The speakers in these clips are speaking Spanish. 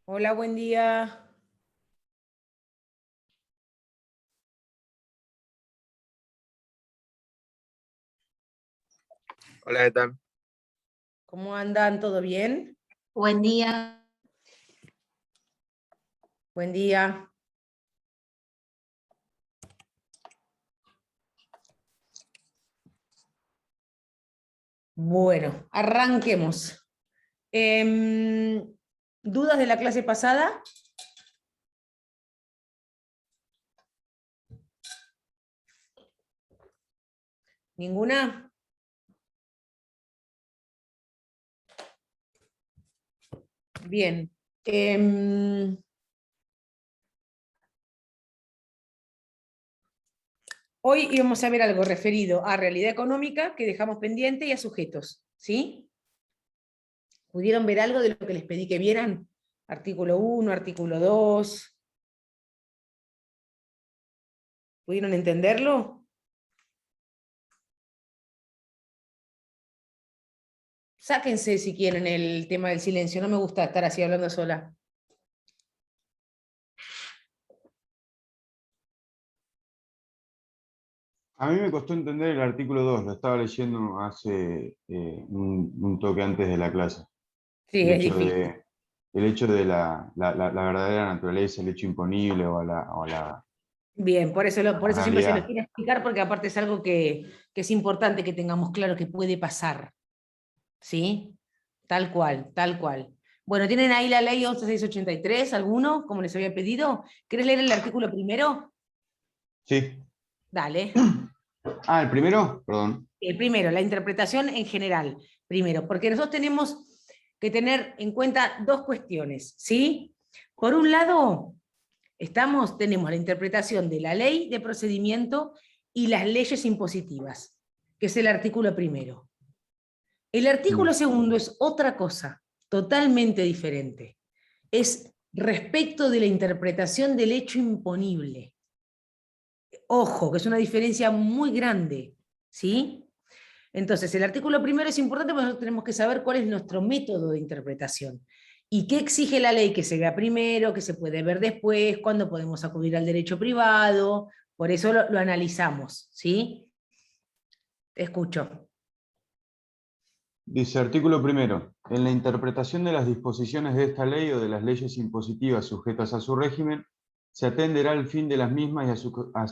Hola, buen día. Hola, ¿qué tal? ¿Cómo andan? ¿Todo bien? Buen día. Buen día. Bueno, arranquemos. ¿Dudas de la clase pasada? ¿Ninguna? Bien. Hoy íbamos a ver algo referido a realidad económica que dejamos pendiente y a sujetos, ¿sí? ¿Pudieron ver algo de lo que les pedí que vieran? Artículo 1, artículo 2. ¿Pudieron entenderlo? Sáquense si quieren el tema del silencio, no me gusta estar así hablando sola. A mí me costó entender el artículo 2. Lo estaba leyendo hace un toque antes de la clase. Sí, El es hecho difícil. el hecho de la verdadera naturaleza, el hecho imponible o la Bien, por eso siempre se lo realidad. quiero explicar, porque aparte es algo que es importante que tengamos claro que puede pasar. ¿Sí? Tal cual, tal cual. Bueno, ¿tienen ahí la ley 11683, alguno, como les había pedido? ¿Querés leer el artículo primero? Sí. Dale. Ah, el primero, perdón. El primero, la interpretación en general. Primero, porque nosotros tenemos que tener en cuenta dos cuestiones, ¿sí? Por un lado, tenemos la interpretación de la ley de procedimiento y las leyes impositivas, que es el artículo primero. El artículo segundo es otra cosa, totalmente diferente. Es respecto de la interpretación del hecho imponible. Ojo, que es una diferencia muy grande, ¿sí? Entonces, el artículo primero es importante porque nosotros tenemos que saber cuál es nuestro método de interpretación. ¿Y qué exige la ley? Que se vea primero, que se puede ver después, cuándo podemos acudir al derecho privado. Por eso lo analizamos, ¿sí? Te escucho. Dice artículo primero. En la interpretación de las disposiciones de esta ley o de las leyes impositivas sujetas a su régimen, se atenderá al fin de las mismas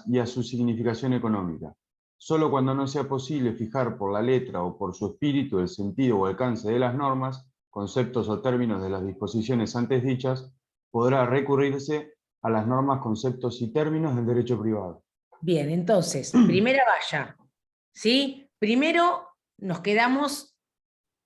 y a su significación económica. Solo cuando no sea posible fijar por la letra o por su espíritu el sentido o alcance de las normas, conceptos o términos de las disposiciones antes dichas, podrá recurrirse a las normas, conceptos y términos del derecho privado. Bien, entonces, primera valla, ¿sí? Primero nos quedamos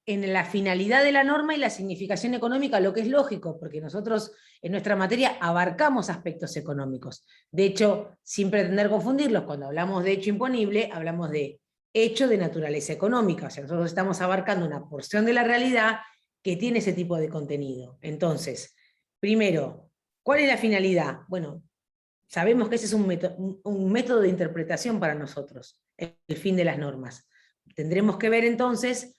en la finalidad de la norma y la significación económica, lo que es lógico, porque nosotros en nuestra materia abarcamos aspectos económicos. De hecho, sin pretender confundirlos, cuando hablamos de hecho imponible, hablamos de hecho de naturaleza económica, o sea, nosotros estamos abarcando una porción de la realidad que tiene ese tipo de contenido. Entonces, primero, ¿cuál es la finalidad? Bueno, sabemos que ese es un método de interpretación para nosotros, el fin de las normas. Tendremos que ver entonces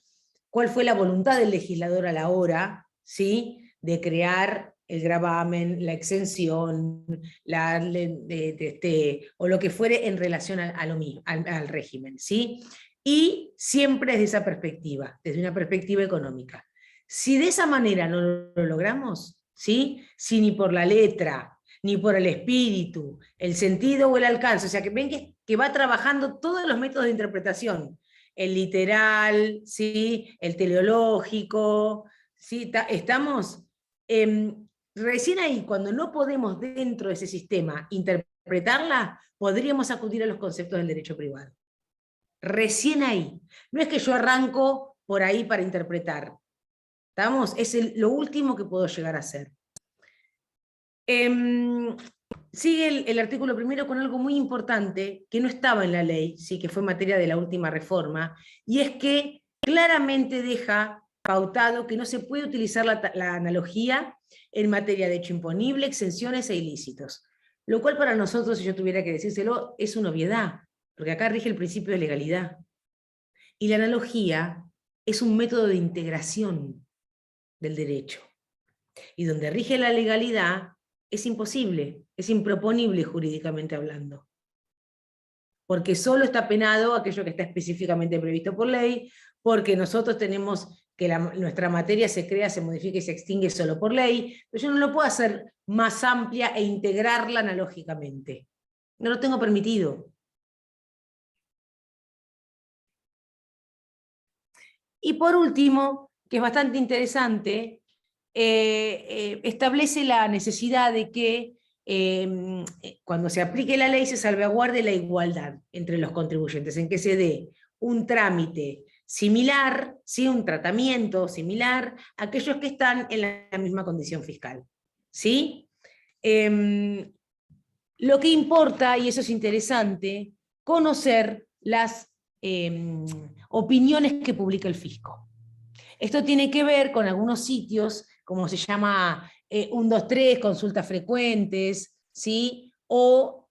cuál fue la voluntad del legislador a la hora, ¿sí?, de crear el gravamen, la exención, o lo que fuere en relación al régimen, ¿sí? Y siempre desde esa perspectiva, desde una perspectiva económica. Si de esa manera no lo logramos, ¿sí?, si ni por la letra, ni por el espíritu, el sentido o el alcance, o sea, que ven que va trabajando todos los métodos de interpretación, el literal, ¿sí?, el teleológico, ¿sí? Estamos recién ahí, cuando no podemos dentro de ese sistema interpretarla, podríamos acudir a los conceptos del derecho privado. Recién ahí. No es que yo arranco por ahí para interpretar. ¿Estamos? Es lo último que puedo llegar a hacer. Sigue el artículo primero con algo muy importante que no estaba en la ley, sí, que fue materia de la última reforma, y es que claramente deja pautado que no se puede utilizar la analogía en materia de hecho imponible, exenciones e ilícitos. Lo cual para nosotros, si yo tuviera que decírselo, es una obviedad, porque acá rige el principio de legalidad. Y la analogía es un método de integración del derecho. Y donde rige la legalidad, es imposible, es improponible jurídicamente hablando. Porque solo está penado aquello que está específicamente previsto por ley, porque nosotros tenemos que nuestra materia se crea, se modifica y se extingue solo por ley, pero yo no lo puedo hacer más amplia e integrarla analógicamente. No lo tengo permitido. Y por último, que es bastante interesante, establece la necesidad de que cuando se aplique la ley se salvaguarde la igualdad entre los contribuyentes, en que se dé un trámite similar, ¿sí? Un tratamiento similar a aquellos que están en la misma condición fiscal. ¿Sí? Lo que importa, y eso es interesante, conocer las opiniones que publica el fisco. Esto tiene que ver con algunos sitios, como se llama 123, consultas frecuentes, ¿sí? O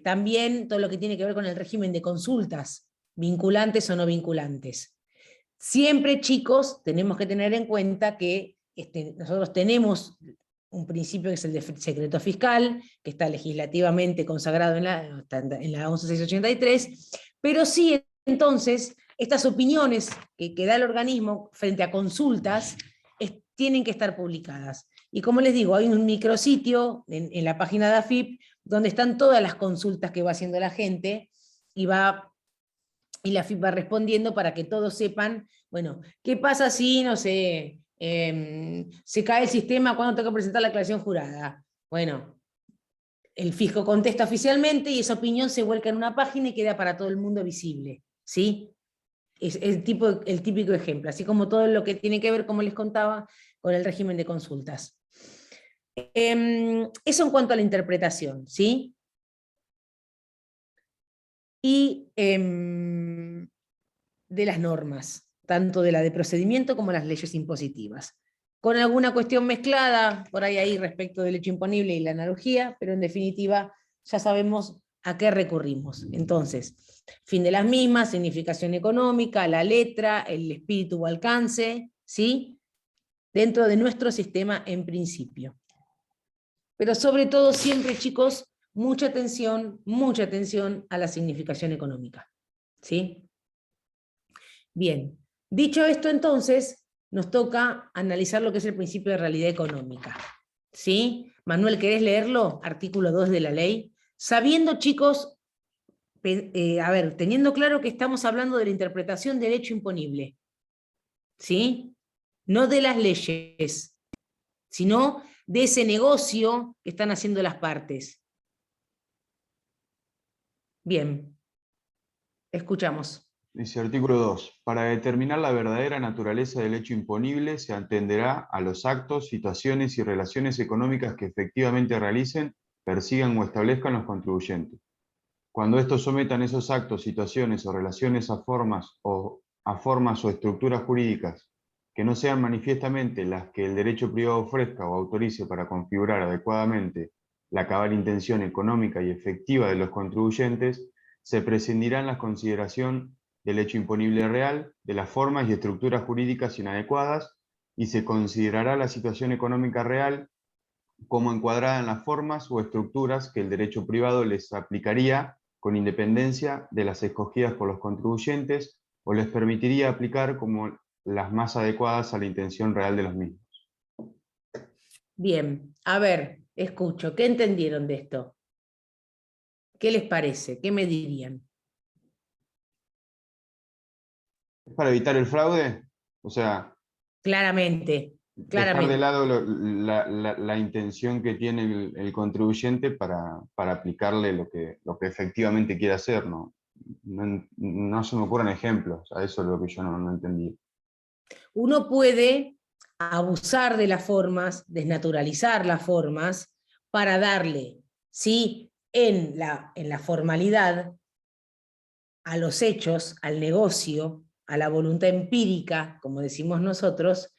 también todo lo que tiene que ver con el régimen de consultas, vinculantes o no vinculantes. Siempre, chicos, tenemos que tener en cuenta que nosotros tenemos un principio que es el de secreto fiscal, que está legislativamente consagrado en la 11683, pero sí, entonces, estas opiniones que da el organismo frente a consultas tienen que estar publicadas. Y como les digo, hay un micrositio en la página de AFIP donde están todas las consultas que va haciendo la gente y la AFIP va respondiendo para que todos sepan, bueno, ¿qué pasa si, no sé, se cae el sistema cuando tengo que presentar la declaración jurada? Bueno, el fisco contesta oficialmente y esa opinión se vuelca en una página y queda para todo el mundo visible, ¿sí? Es el típico ejemplo, así como todo lo que tiene que ver, como les contaba, con el régimen de consultas. Eso en cuanto a la interpretación, ¿sí? Y de las normas, tanto de la de procedimiento como las leyes impositivas. Con alguna cuestión mezclada por ahí respecto del hecho imponible y la analogía, pero en definitiva ya sabemos a qué recurrimos. Entonces, fin de las mismas, significación económica, la letra, el espíritu o alcance, ¿sí? Dentro de nuestro sistema en principio. Pero sobre todo siempre, chicos, mucha atención a la significación económica, ¿sí? Bien, dicho esto entonces, nos toca analizar lo que es el principio de realidad económica, ¿sí? Manuel, ¿querés leerlo? Artículo 2 de la ley. Sabiendo, chicos, teniendo claro que estamos hablando de la interpretación del hecho imponible, ¿sí? No de las leyes, sino de ese negocio que están haciendo las partes. Bien, escuchamos. Dice artículo 2. Para determinar la verdadera naturaleza del hecho imponible se atenderá a los actos, situaciones y relaciones económicas que efectivamente realicen, persigan o establezcan los contribuyentes. Cuando estos sometan esos actos, situaciones o relaciones a formas o estructuras jurídicas que no sean manifiestamente las que el derecho privado ofrezca o autorice para configurar adecuadamente la cabal intención económica y efectiva de los contribuyentes, se prescindirá en la consideración del hecho imponible real, de las formas y estructuras jurídicas inadecuadas, y se considerará la situación económica real como encuadrada en las formas o estructuras que el derecho privado les aplicaría con independencia de las escogidas por los contribuyentes o les permitiría aplicar como las más adecuadas a la intención real de los mismos. Bien, a ver, escucho, ¿qué entendieron de esto? ¿Qué les parece? ¿Qué me dirían? ¿Es para evitar el fraude? O sea, Claramente, dejar de claramente. lado la intención que tiene el contribuyente para aplicarle lo que efectivamente quiere hacer, ¿no? No se me ocurren ejemplos, a eso es lo que yo no entendí. Uno puede abusar de las formas, desnaturalizar las formas, para darle, ¿sí?, en la formalidad, a los hechos, al negocio, a la voluntad empírica, como decimos nosotros,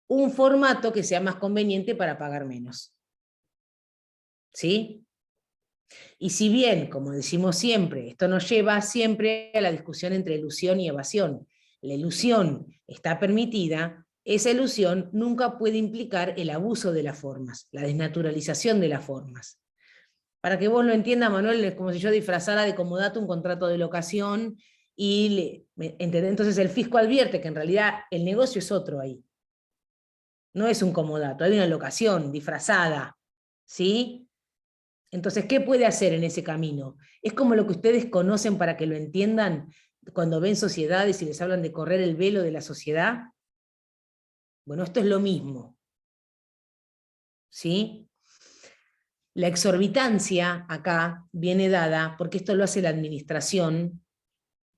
un formato que sea más conveniente para pagar menos. ¿Sí? Y si bien, como decimos siempre, esto nos lleva siempre a la discusión entre ilusión y evasión. La ilusión está permitida, esa ilusión nunca puede implicar el abuso de las formas, la desnaturalización de las formas. Para que vos lo entiendas, Manuel, es como si yo disfrazara de comodato un contrato de locación y, ¿entendés? Entonces el fisco advierte que en realidad el negocio es otro ahí. No es un comodato, hay una locación disfrazada, ¿sí? Entonces, ¿qué puede hacer en ese camino? Es como lo que ustedes conocen para que lo entiendan cuando ven sociedades y les hablan de correr el velo de la sociedad. Bueno, esto es lo mismo, ¿sí? La exorbitancia acá viene dada porque esto lo hace la administración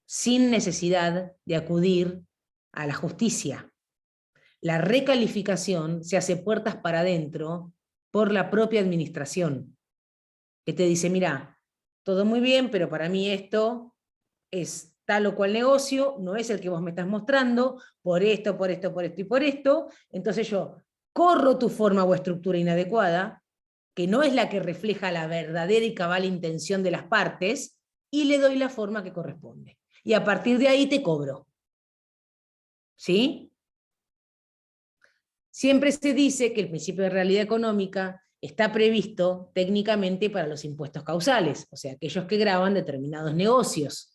sin necesidad de acudir a la justicia. La recalificación se hace puertas para adentro por la propia administración, que te dice, mira, todo muy bien, pero para mí esto es tal o cual negocio, no es el que vos me estás mostrando, por esto, por esto, por esto y por esto, entonces yo corro tu forma o estructura inadecuada, que no es la que refleja la verdadera y cabal intención de las partes, y le doy la forma que corresponde. Y a partir de ahí te cobro. ¿Sí? Siempre se dice que el principio de realidad económica está previsto técnicamente para los impuestos causales, o sea, aquellos que gravan determinados negocios.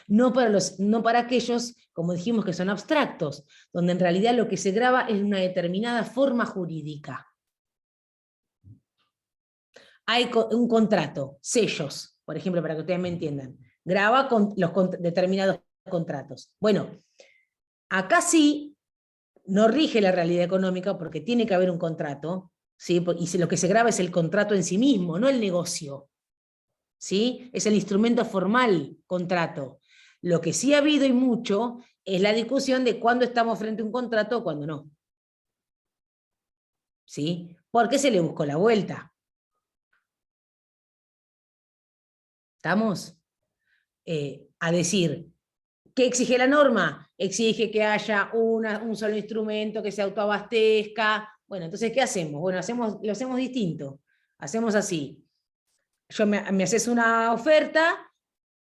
No para aquellos, como dijimos, que son abstractos, donde en realidad lo que se grava es una determinada forma jurídica. Hay un contrato, sellos, por ejemplo, para que ustedes me entiendan. Graba con los determinados contratos. Bueno, acá sí no rige la realidad económica porque tiene que haber un contrato, ¿sí? Y lo que se grava es el contrato en sí mismo, no el negocio. ¿Sí? Es el instrumento formal, contrato. Lo que sí ha habido y mucho es la discusión de cuándo estamos frente a un contrato o cuándo no. ¿Sí? Porque se le buscó la vuelta. ¿Estamos? A decir, ¿qué exige la norma? Exige que haya un solo instrumento que se autoabastezca. Bueno, entonces, ¿qué hacemos? Bueno, lo hacemos distinto. Hacemos así. Me haces una oferta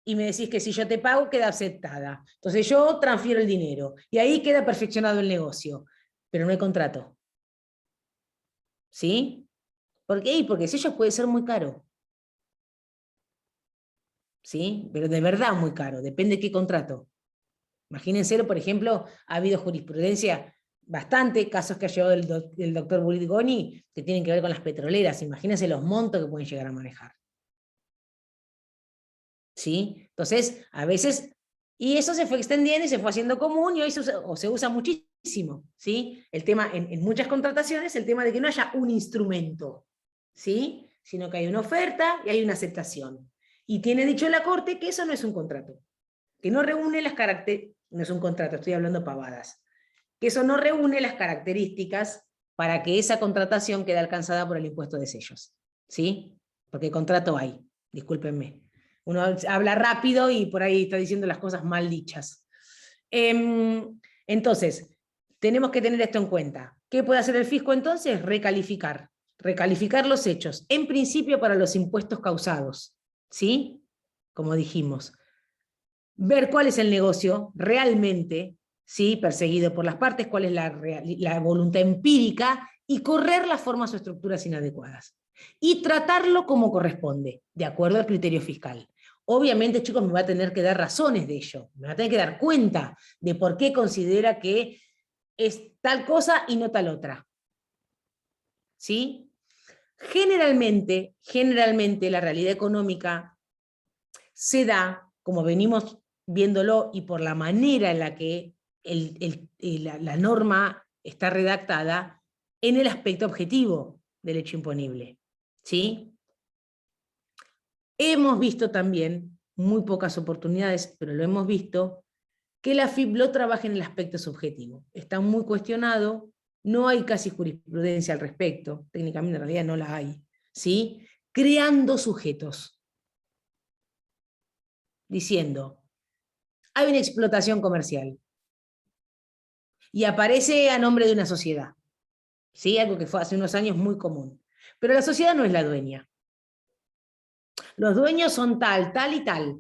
y me decís que si yo te pago queda aceptada. Entonces yo transfiero el dinero y ahí queda perfeccionado el negocio, pero no hay contrato. ¿Sí? ¿Por qué? Porque si ellos puede ser muy caro. ¿Sí? Pero de verdad muy caro, depende de qué contrato. Imagínense, por ejemplo, ha habido jurisprudencia bastante, casos que ha llevado el doctor Burgoni, que tienen que ver con las petroleras. Imagínense los montos que pueden llegar a manejar. ¿Sí? Entonces, a veces, y eso se fue extendiendo y se fue haciendo común y hoy se usa muchísimo, ¿sí? El tema, en muchas contrataciones, el tema de que no haya un instrumento, ¿sí? Sino que hay una oferta y hay una aceptación. Y tiene dicho la Corte que eso no es un contrato, que no reúne las características, no es un contrato, estoy hablando pavadas, que eso no reúne las características para que esa contratación quede alcanzada por el impuesto de sellos, ¿sí? Porque contrato hay, discúlpenme. Uno habla rápido y por ahí está diciendo las cosas mal dichas. Entonces, tenemos que tener esto en cuenta. ¿Qué puede hacer el fisco entonces? Recalificar. Recalificar los hechos. En principio para los impuestos causados. ¿Sí? Como dijimos. Ver cuál es el negocio realmente, ¿sí? Perseguido por las partes, cuál es la voluntad empírica y correr las formas o estructuras inadecuadas. Y tratarlo como corresponde, de acuerdo al criterio fiscal. Obviamente, chicos, me va a tener que dar razones de ello, me va a tener que dar cuenta de por qué considera que es tal cosa y no tal otra. ¿Sí? Generalmente la realidad económica se da, como venimos viéndolo, y por la manera en la que la norma está redactada, en el aspecto objetivo del hecho imponible. ¿Sí? Hemos visto también, muy pocas oportunidades, pero lo hemos visto, que la FIBLO trabaja en el aspecto subjetivo. Está muy cuestionado, no hay casi jurisprudencia al respecto, técnicamente en realidad no la hay, ¿sí? Creando sujetos, diciendo, hay una explotación comercial, y aparece a nombre de una sociedad, ¿sí? Algo que fue hace unos años muy común. Pero la sociedad no es la dueña. Los dueños son tal, tal y tal.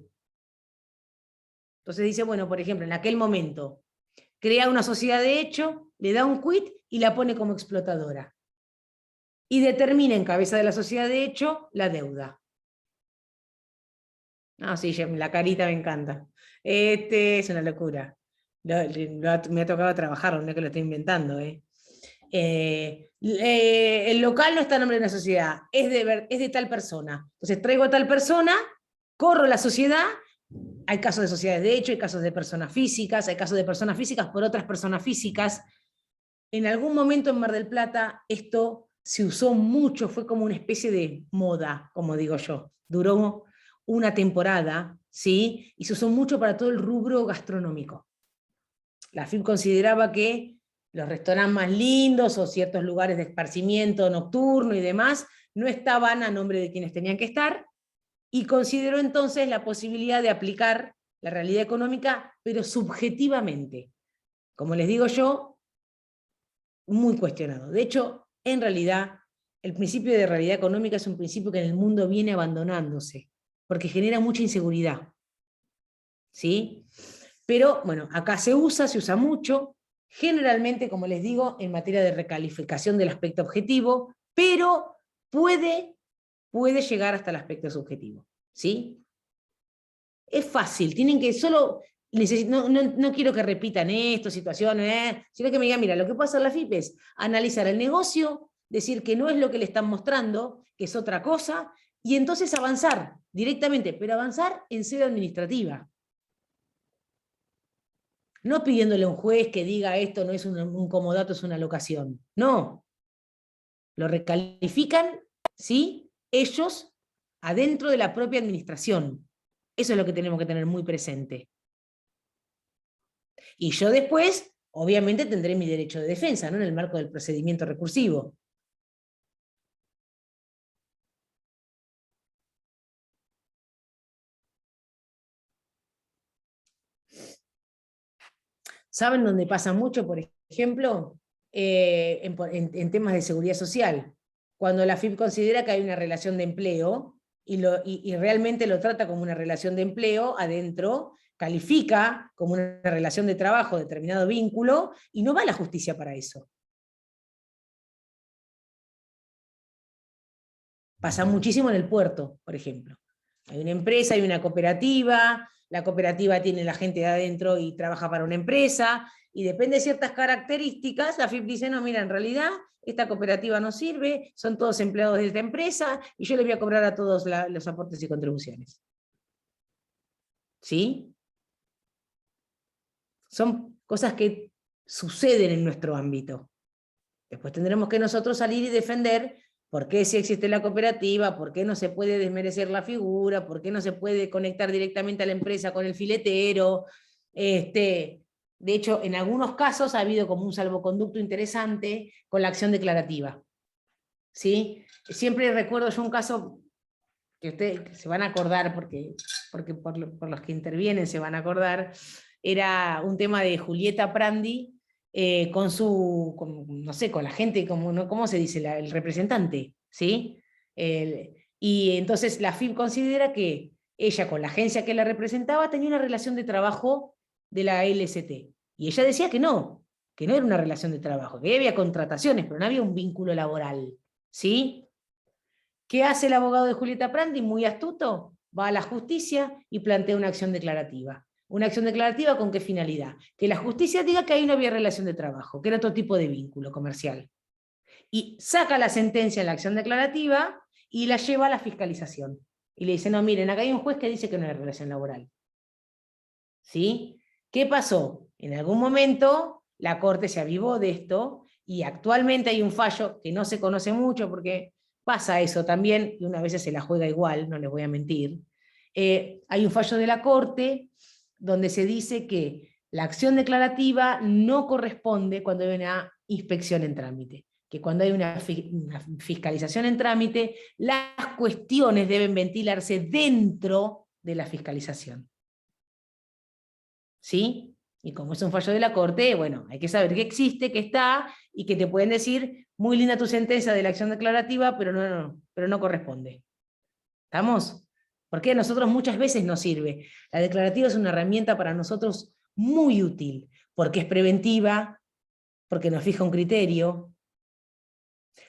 Entonces dice, bueno, por ejemplo, en aquel momento, crea una sociedad de hecho le da un quit y la pone como explotadora. Y determina en cabeza de la sociedad de hecho la deuda. Ah, sí, la carita me encanta. Es una locura. Me ha tocado trabajar, no es que lo estoy inventando. El local no está a nombre de una sociedad, es de tal persona. Entonces traigo a tal persona, corro la sociedad. Hay casos de sociedades de hecho, hay casos de personas físicas, hay casos de personas físicas por otras personas físicas. En algún momento en Mar del Plata esto se usó mucho, fue como una especie de moda, como digo yo. Duró una temporada, ¿sí? Y se usó mucho para todo el rubro gastronómico. La FIP consideraba que los restaurantes más lindos o ciertos lugares de esparcimiento nocturno y demás no estaban a nombre de quienes tenían que estar, y consideró entonces la posibilidad de aplicar la realidad económica, pero subjetivamente. Como les digo yo, muy cuestionado. De hecho, en realidad, el principio de realidad económica es un principio que en el mundo viene abandonándose, porque genera mucha inseguridad. ¿Sí? Pero, bueno, acá se usa mucho, generalmente, como les digo, en materia de recalificación del aspecto objetivo, pero puede llegar hasta el aspecto subjetivo. ¿Sí? Es fácil, tienen que solo... No quiero que repitan esto, situaciones, sino que me digan, mira, lo que puede hacer la FIP es analizar el negocio, decir que no es lo que le están mostrando, que es otra cosa, y entonces avanzar directamente, pero avanzar en sede administrativa. No pidiéndole a un juez que diga esto no es un comodato, es una locación. No. Lo recalifican, ¿sí? Ellos adentro de la propia administración. Eso es lo que tenemos que tener muy presente. Y yo después, obviamente, tendré mi derecho de defensa, ¿no? En el marco del procedimiento recursivo. ¿Saben dónde pasa mucho, por ejemplo? En temas de seguridad social. Cuando la FIP considera que hay una relación de empleo y realmente lo trata como una relación de empleo, adentro califica como una relación de trabajo determinado vínculo y no va a la justicia para eso. Pasa muchísimo en el puerto, por ejemplo. Hay una empresa, hay una cooperativa, la cooperativa tiene la gente de adentro y trabaja para una empresa, y depende de ciertas características, la FIP dice, no, mira, en realidad esta cooperativa no sirve, son todos empleados de esta empresa, y yo le voy a cobrar a todos los aportes y contribuciones. ¿Sí? Son cosas que suceden en nuestro ámbito. Después tendremos que nosotros salir y defender por qué si existe la cooperativa, por qué no se puede desmerecer la figura, por qué no se puede conectar directamente a la empresa con el filetero. De hecho, en algunos casos ha habido como un salvoconducto interesante con la acción declarativa. ¿Sí? Siempre recuerdo yo un caso que ustedes se van a acordar, porque por los que intervienen se van a acordar, era un tema de Julieta Prandi, no sé, con la gente, ¿cómo se dice? El representante, ¿sí? Y entonces la FIP considera que ella con la agencia que la representaba tenía una relación de trabajo de la LST. Y ella decía que no era una relación de trabajo, que había contrataciones, pero no había un vínculo laboral, ¿sí? ¿Qué hace el abogado de Julieta Prandi? Muy astuto, va a la justicia y plantea una acción declarativa. ¿Una acción declarativa con qué finalidad? Que la justicia diga que ahí no había relación de trabajo, que era otro tipo de vínculo comercial. Y saca la sentencia en la acción declarativa y la lleva a la fiscalización. Y le dice, no, miren, acá hay un juez que dice que no hay relación laboral. ¿Sí? ¿Qué pasó? En algún momento la Corte se avivó de esto y actualmente hay un fallo que no se conoce mucho porque pasa eso también, y una vez se la juega igual, no les voy a mentir. Hay un fallo de la Corte donde se dice que la acción declarativa no corresponde cuando hay una inspección en trámite, que cuando hay una fiscalización en trámite, las cuestiones deben ventilarse dentro de la fiscalización. ¿Sí? Y como es un fallo de la Corte, bueno, hay que saber que existe, que está, y que te pueden decir, muy linda tu sentencia de la acción declarativa, pero no corresponde. ¿Estamos? Porque a nosotros muchas veces nos sirve. La declarativa es una herramienta para nosotros muy útil, porque es preventiva, porque nos fija un criterio.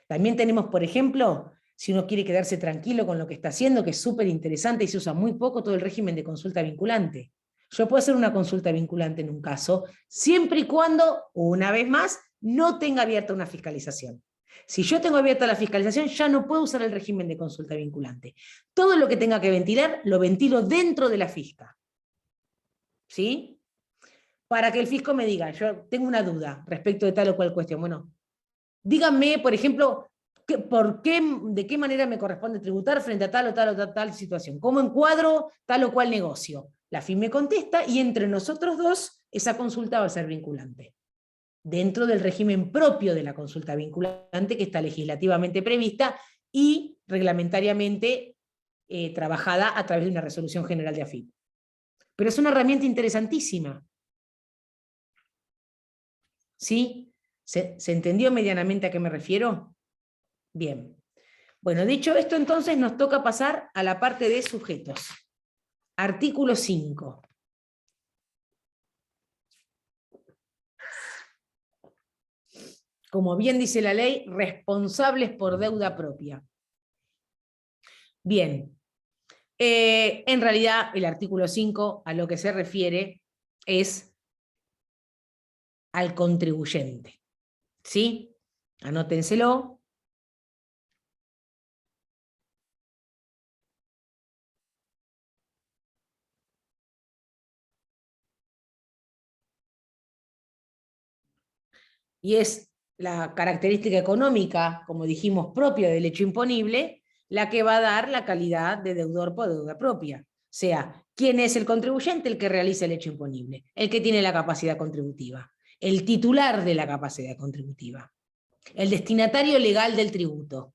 También tenemos, por ejemplo, si uno quiere quedarse tranquilo con lo que está haciendo, que es súper interesante y se usa muy poco, todo el régimen de consulta vinculante. Yo puedo hacer una consulta vinculante en un caso, siempre y cuando, una vez más, no tenga abierta una fiscalización. Si yo tengo abierta la fiscalización, ya no puedo usar el régimen de consulta vinculante. Todo lo que tenga que ventilar, lo ventilo dentro de la fisca. ¿Sí? Para que el fisco me diga, yo tengo una duda respecto de tal o cual cuestión. Bueno, díganme, por ejemplo, de qué manera me corresponde tributar frente a tal o tal o tal situación. ¿Cómo encuadro tal o cual negocio? La FIN me contesta y entre nosotros dos esa consulta va a ser vinculante. Dentro del régimen propio de la consulta vinculante que está legislativamente prevista y reglamentariamente trabajada a través de una resolución general de AFIP. Pero es una herramienta interesantísima. ¿Sí? ¿Se entendió medianamente a qué me refiero? Bien. Bueno, dicho esto, entonces nos toca pasar a la parte de sujetos. Artículo 5. Como bien dice la ley, responsables por deuda propia. Bien. En realidad, el artículo 5 a lo que se refiere es al contribuyente. ¿Sí? Anótenselo. Y es la característica económica, como dijimos, propia del hecho imponible, la que va a dar la calidad de deudor por deuda propia. O sea, ¿quién es el contribuyente? El que realiza el hecho imponible, el que tiene la capacidad contributiva, el titular de la capacidad contributiva, el destinatario legal del tributo.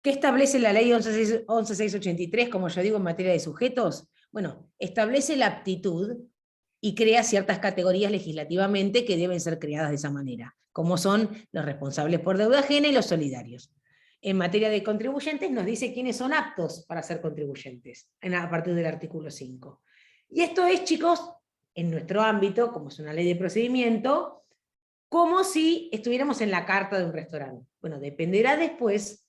¿Qué establece la ley 11.683, como yo digo, en materia de sujetos? Bueno, establece la aptitud y crea ciertas categorías legislativamente que deben ser creadas de esa manera, como son los responsables por deuda ajena y los solidarios. En materia de contribuyentes nos dice quiénes son aptos para ser contribuyentes, a partir del artículo 5. Y esto es, chicos, en nuestro ámbito, como es una ley de procedimiento, como si estuviéramos en la carta de un restaurante. Bueno, dependerá después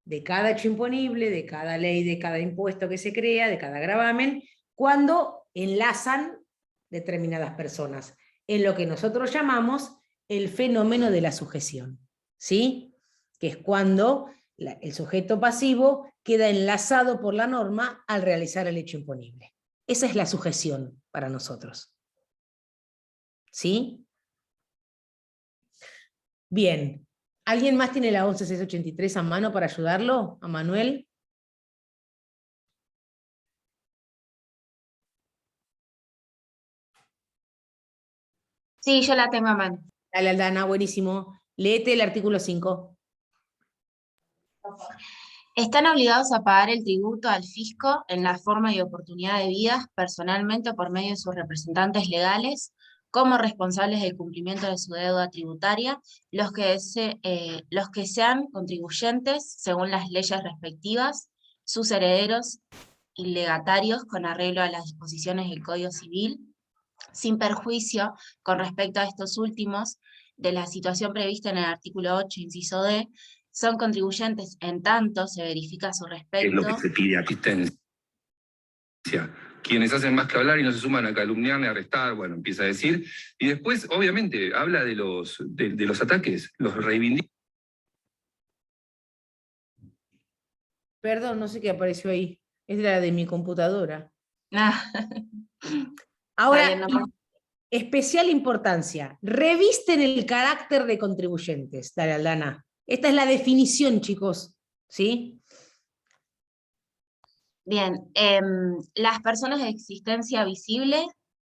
de cada hecho imponible, de cada ley, de cada impuesto que se crea, de cada gravamen, cuando enlazan determinadas personas, en lo que nosotros llamamos el fenómeno de la sujeción, ¿sí? Que es cuando el sujeto pasivo queda enlazado por la norma al realizar el hecho imponible. Esa es la sujeción para nosotros. ¿Sí? Bien. ¿Alguien más tiene la 11.683 a mano para ayudarlo? ¿A Manuel? Sí, yo la tengo a mano. Dale, Aldana, buenísimo. Léete el artículo 5. Están obligados a pagar el tributo al fisco en la forma y oportunidad debidas, personalmente o por medio de sus representantes legales, como responsables del cumplimiento de su deuda tributaria, los que sean contribuyentes según las leyes respectivas, sus herederos y legatarios con arreglo a las disposiciones del Código Civil, sin perjuicio con respecto a estos últimos de la situación prevista en el artículo 8, inciso D, son contribuyentes en tanto se verifica su respecto. Es lo que se pide aquí. Quienes hacen más que hablar y no se suman a calumniar ni a arrestar, bueno, empieza a decir. Y después, obviamente, habla de los ataques, los reivindica. Perdón, no sé qué apareció ahí. Es la de mi computadora. Ah. Ahora, Vale, no. especial importancia. Revisten el carácter de contribuyentes. Dale, Aldana. Esta es la definición, chicos. ¿Sí? Bien, las personas de existencia visible,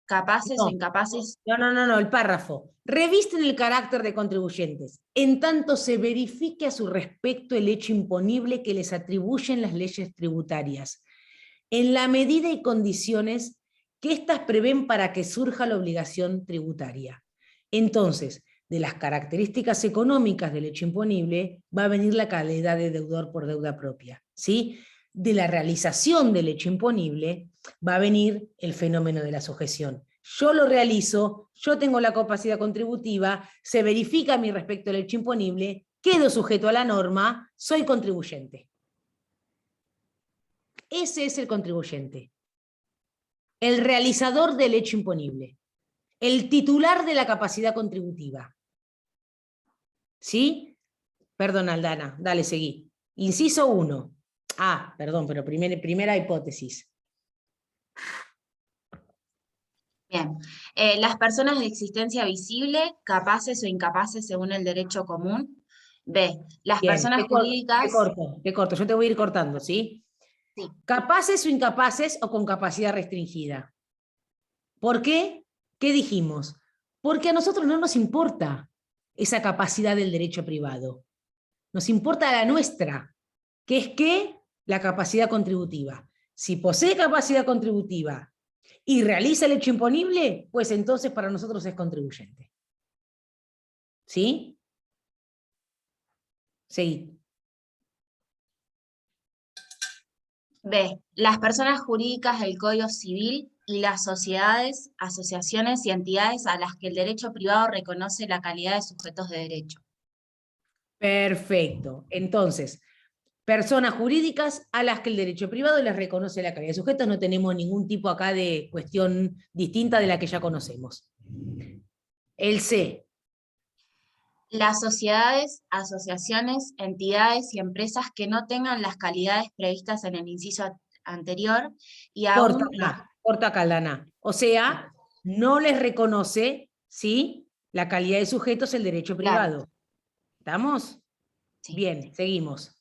capaces o incapaces. No, el párrafo. Revisten el carácter de contribuyentes, en tanto se verifique a su respecto el hecho imponible que les atribuyen las leyes tributarias, en la medida y condiciones que éstas prevén para que surja la obligación tributaria. Entonces, de las características económicas del hecho imponible va a venir la calidad de deudor por deuda propia, ¿sí? De la realización del hecho imponible va a venir el fenómeno de la sujeción. Yo lo realizo, yo tengo la capacidad contributiva, se verifica mi respecto al hecho imponible, quedo sujeto a la norma, soy contribuyente. Ese es el contribuyente. El realizador del hecho imponible. El titular de la capacidad contributiva. ¿Sí? Perdón, Aldana, dale, seguí. Inciso 1. Perdón, pero primera hipótesis. Bien. Las personas de existencia visible, capaces o incapaces según el derecho común. B. Las Bien, personas jurídicas. te corto, yo te voy a ir cortando, ¿sí? Sí. Capaces o incapaces o con capacidad restringida. ¿Por qué? ¿Qué dijimos? Porque a nosotros no nos importa esa capacidad del derecho privado. Nos importa la nuestra, que es ¿qué? La capacidad contributiva. Si posee capacidad contributiva y realiza el hecho imponible, pues entonces para nosotros es contribuyente. ¿Sí? Seguí. B. Las personas jurídicas del Código Civil y las sociedades, asociaciones y entidades a las que el derecho privado reconoce la calidad de sujetos de derecho. Perfecto. Entonces, personas jurídicas a las que el derecho privado les reconoce la calidad de sujetos, no tenemos ningún tipo acá de cuestión distinta de la que ya conocemos. El C. Las sociedades, asociaciones, entidades y empresas que no tengan las calidades previstas en el inciso anterior y aún... Corta Caldana. O sea, no les reconoce, ¿sí?, la calidad de sujetos el derecho privado. Claro. ¿Estamos? Sí. Bien, seguimos.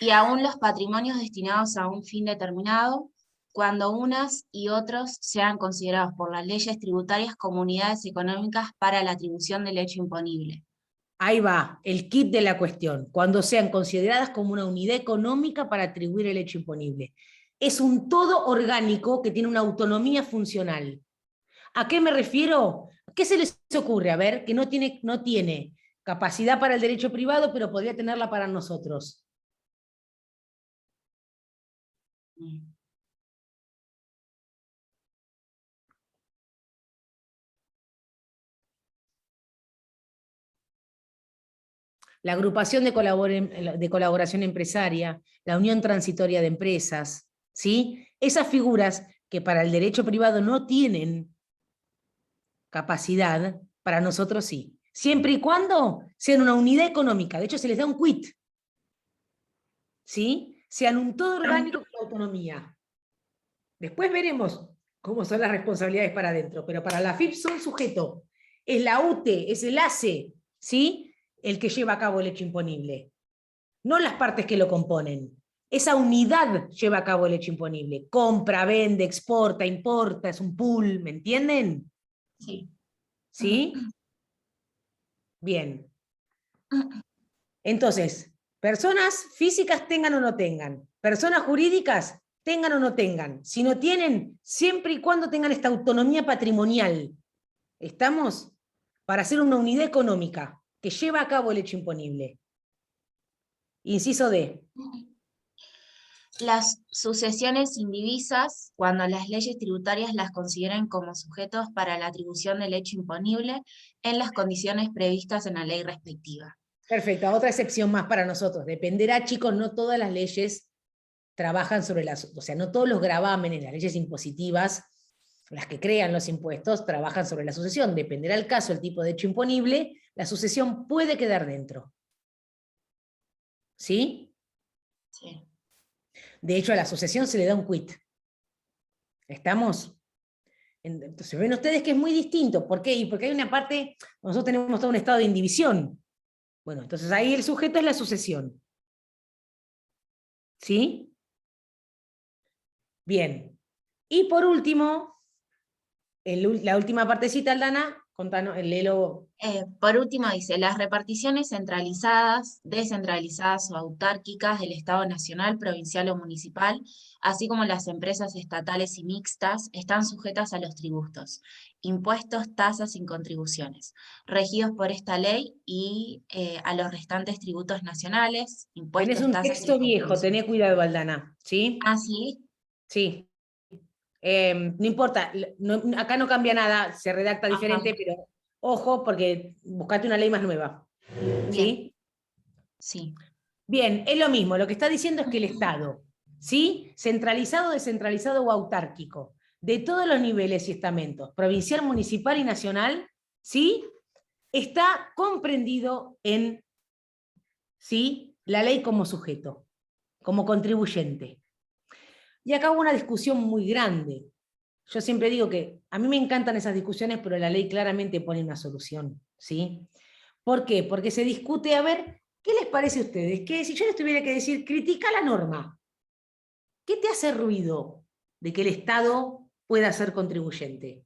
Y aún los patrimonios destinados a un fin determinado, cuando unas y otros sean considerados por las leyes tributarias como unidades económicas para la atribución del hecho imponible. Ahí va, el kit de la cuestión. Cuando sean consideradas como una unidad económica para atribuir el hecho imponible. Es un todo orgánico que tiene una autonomía funcional. ¿A qué me refiero? ¿Qué se les ocurre? A ver, que no tiene capacidad para el derecho privado, pero podría tenerla para nosotros. La agrupación de colaboración empresaria, la unión transitoria de empresas, ¿sí? Esas figuras que para el derecho privado no tienen capacidad, para nosotros sí. Siempre y cuando sean una unidad económica. De hecho, se les da un quit. ¿Sí? Sean un todo orgánico con autonomía. Después veremos cómo son las responsabilidades para adentro, pero para la FIP son sujeto. Es la UTE, es el ACE, ¿sí?, el que lleva a cabo el hecho imponible. No las partes que lo componen. Esa unidad lleva a cabo el hecho imponible. Compra, vende, exporta, importa, es un pool, ¿me entienden? Sí. ¿Sí? Bien. Entonces, personas físicas tengan o no tengan, personas jurídicas tengan o no tengan. Si no tienen, siempre y cuando tengan esta autonomía patrimonial. ¿Estamos? Para hacer una unidad económica que lleva a cabo el hecho imponible. Inciso D. Las sucesiones indivisas, cuando las leyes tributarias las consideren como sujetos para la atribución del hecho imponible en las condiciones previstas en la ley respectiva. Perfecto, otra excepción más para nosotros. Dependerá, chicos, no todas las leyes trabajan sobre las, o sea, no todos los gravámenes, las leyes impositivas, las que crean los impuestos, trabajan sobre la sucesión. Dependerá el caso, el tipo de hecho imponible, la sucesión puede quedar dentro. ¿Sí? Sí. De hecho, a la sucesión se le da un quit. ¿Estamos? Entonces, ven ustedes que es muy distinto. ¿Por qué? Y porque hay una parte, nosotros tenemos todo un estado de indivisión. Bueno, entonces ahí el sujeto es la sucesión. ¿Sí? Bien. Y por último, la última partecita, Aldana, Contanos, léelo. Por último, dice, las reparticiones centralizadas, descentralizadas o autárquicas del Estado nacional, provincial o municipal, así como las empresas estatales y mixtas, están sujetas a los tributos, impuestos, tasas y contribuciones, regidos por esta ley y a los restantes tributos nacionales, Tenés impuestos, un tasas y texto viejo, contribuciones. tené cuidado, Aldana, ¿sí? Ah, sí. Sí. No importa, acá no cambia nada, se redacta diferente, Ajá. pero ojo, porque buscate una ley más nueva. Bien, ¿Sí? sí. Bien, es lo mismo, lo que está diciendo es que el Estado, ¿sí? Centralizado, descentralizado o autárquico, de todos los niveles y estamentos, provincial, municipal y nacional, ¿sí? Está comprendido en, ¿sí?, la ley como sujeto, como contribuyente. Y acá hubo una discusión muy grande. Yo siempre digo que a mí me encantan esas discusiones, pero la ley claramente pone una solución, ¿sí? ¿Por qué? Porque se discute, a ver, ¿qué les parece a ustedes? Que si yo les tuviera que decir, critica la norma, ¿qué te hace ruido de que el Estado pueda ser contribuyente?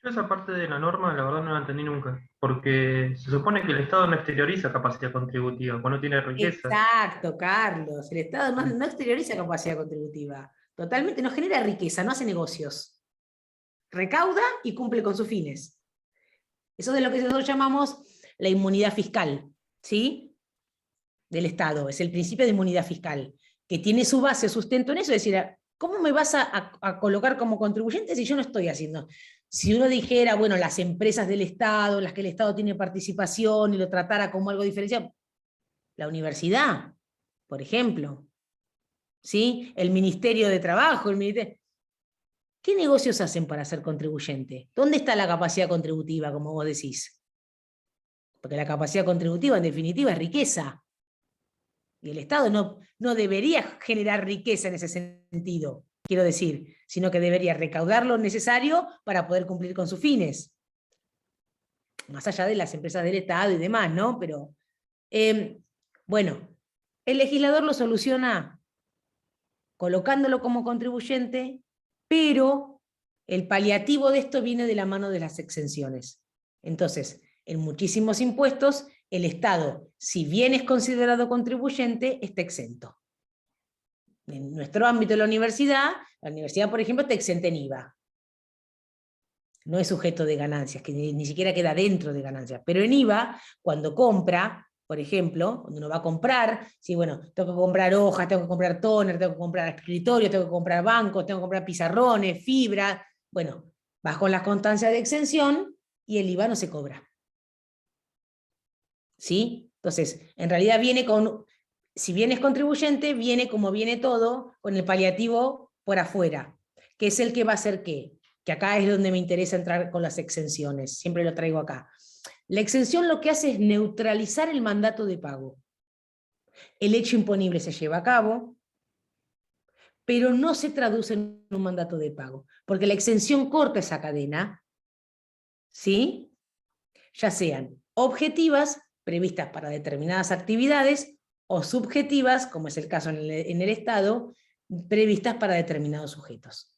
Yo esa parte de la norma, la verdad, no la entendí nunca, porque se supone que el Estado no exterioriza capacidad contributiva, cuando tiene riqueza. Exacto, Carlos. El Estado no exterioriza capacidad contributiva. Totalmente, no genera riqueza, no hace negocios. Recauda y cumple con sus fines. Eso es de lo que nosotros llamamos la inmunidad fiscal, ¿sí? Del Estado. Es el principio de inmunidad fiscal, que tiene su base, sustento en eso, es decir, ¿cómo me vas a colocar como contribuyente si yo no estoy haciendo? Si uno dijera, bueno, las empresas del Estado, en las que el Estado tiene participación y lo tratara como algo diferenciado, la universidad, por ejemplo, ¿sí? El Ministerio de Trabajo, el Ministerio... ¿Qué negocios hacen para ser contribuyente? ¿Dónde está la capacidad contributiva, como vos decís? Porque la capacidad contributiva, en definitiva, es riqueza. Y el Estado no debería generar riqueza en ese sentido, quiero decir, sino que debería recaudar lo necesario para poder cumplir con sus fines. Más allá de las empresas del Estado y demás, ¿no? Pero, bueno, el legislador lo soluciona colocándolo como contribuyente, pero el paliativo de esto viene de la mano de las exenciones. Entonces, en muchísimos impuestos, el Estado, si bien es considerado contribuyente, está exento. En nuestro ámbito de la universidad, por ejemplo, está exenta en IVA. No es sujeto de ganancias, que ni siquiera queda dentro de ganancias. Pero en IVA, cuando compra, por ejemplo, cuando uno va a comprar, sí, bueno, tengo que comprar hojas, tengo que comprar toner, tengo que comprar escritorios, tengo que comprar bancos, tengo que comprar pizarrones, fibra, bueno, vas con las constancias de exención y el IVA no se cobra. ¿Sí? Entonces, en realidad viene con, si bien es contribuyente, viene como viene todo, con el paliativo por afuera, que es el que va a hacer qué, que acá es donde me interesa entrar con las exenciones, siempre lo traigo acá. La exención lo que hace es neutralizar el mandato de pago. El hecho imponible se lleva a cabo, pero no se traduce en un mandato de pago, porque la exención corta esa cadena, ¿sí? Ya sean objetivas, previstas para determinadas actividades, o subjetivas, como es el caso en el Estado, previstas para determinados sujetos.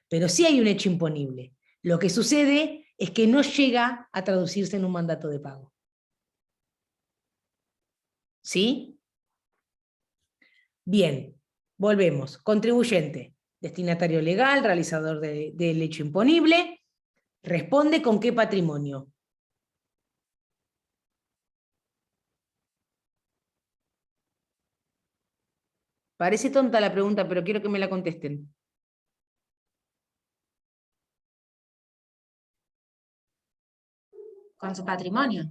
Pero sí hay un hecho imponible. Lo que sucede es que no llega a traducirse en un mandato de pago. ¿Sí? Bien, volvemos. Contribuyente, destinatario legal, realizador del hecho imponible, responde con qué patrimonio. Parece tonta la pregunta, pero quiero que me la contesten. Con su patrimonio.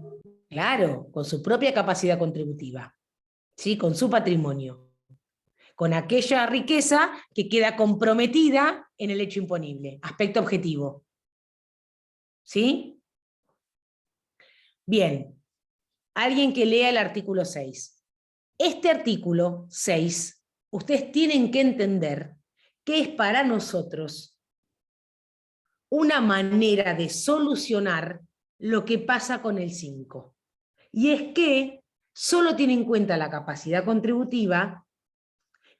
Claro, con su propia capacidad contributiva, ¿sí? Con su patrimonio, con aquella riqueza que queda comprometida en el hecho imponible, aspecto objetivo. ¿Sí? Bien, alguien que lea el artículo 6. Este artículo 6, ustedes tienen que entender que es para nosotros una manera de solucionar lo que pasa con el 5. Y es que solo tiene en cuenta la capacidad contributiva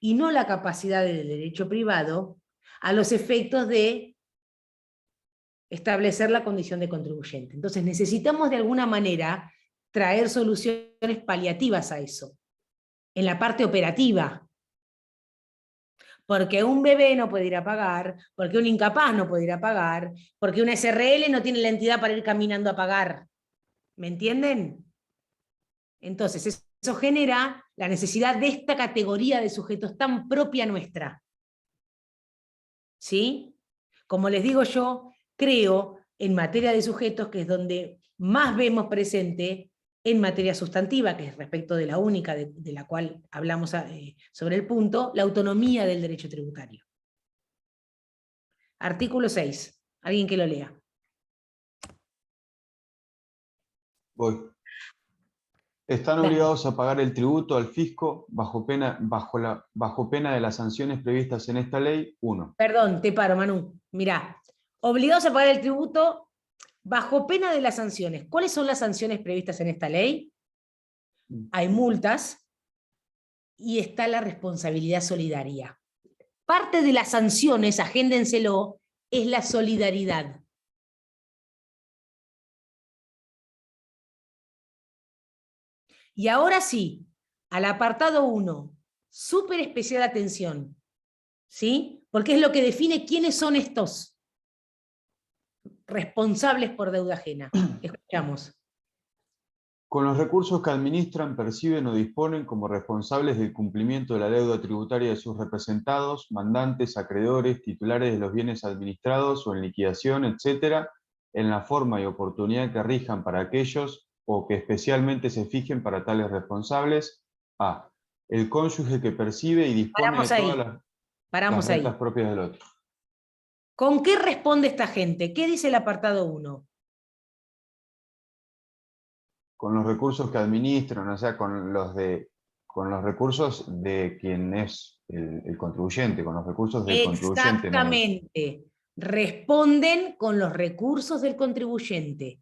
y no la capacidad del derecho privado a los efectos de establecer la condición de contribuyente. Entonces necesitamos de alguna manera traer soluciones paliativas a eso, en la parte operativa. Porque un bebé no puede ir a pagar, porque un incapaz no puede ir a pagar, porque una SRL no tiene la entidad para ir caminando a pagar. ¿Me entienden? Entonces, eso genera la necesidad de esta categoría de sujetos tan propia nuestra. ¿Sí? Como les digo yo, creo en materia de sujetos, que es donde más vemos presente en materia sustantiva, que es respecto de la única de la cual hablamos sobre el punto, la autonomía del derecho tributario. Artículo 6. Alguien que lo lea. Voy. Están Dale. obligados a pagar el tributo al fisco bajo pena de las sanciones previstas en esta ley. 1. Perdón, te paro, Manu. Mirá, obligados a pagar el tributo bajo pena de las sanciones. ¿Cuáles son las sanciones previstas en esta ley? Hay multas y está la responsabilidad solidaria. Parte de las sanciones, agéndenselo, es la solidaridad. Y ahora sí, al apartado 1, súper especial atención, ¿sí? Porque es lo que define quiénes son estos responsables por deuda ajena. Escuchamos. Con los recursos que administran, perciben o disponen como responsables del cumplimiento de la deuda tributaria de sus representados, mandantes, acreedores, titulares de los bienes administrados o en liquidación, etc., en la forma y oportunidad que rijan para aquellos o que especialmente se fijen para tales responsables. A. El cónyuge que percibe y dispone Paramos de ahí. todas las Paramos ahí. rentas propias del otro. ¿Con qué responde esta gente? ¿Qué dice el apartado 1? Con los recursos que administran, o sea, con los recursos de quien es el contribuyente, con los recursos del contribuyente. Exactamente. Responden con los recursos del contribuyente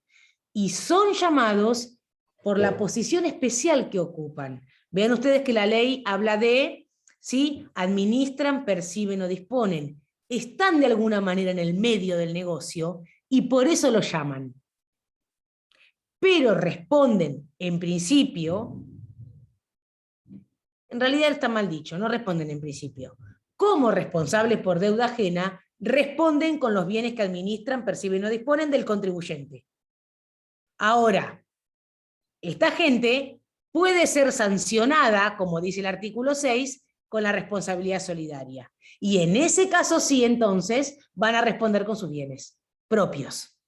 y son llamados por la posición especial que ocupan. Vean ustedes que la ley habla de, ¿sí? Administran, perciben o disponen. Están de alguna manera en el medio del negocio y por eso lo llaman. Pero responden, en principio, en realidad está mal dicho, no responden en principio. Como responsables por deuda ajena, responden con los bienes que administran, perciben o disponen del contribuyente. Ahora, esta gente puede ser sancionada, como dice el artículo 6, con la responsabilidad solidaria. Y en ese caso sí, entonces, van a responder con sus bienes propios.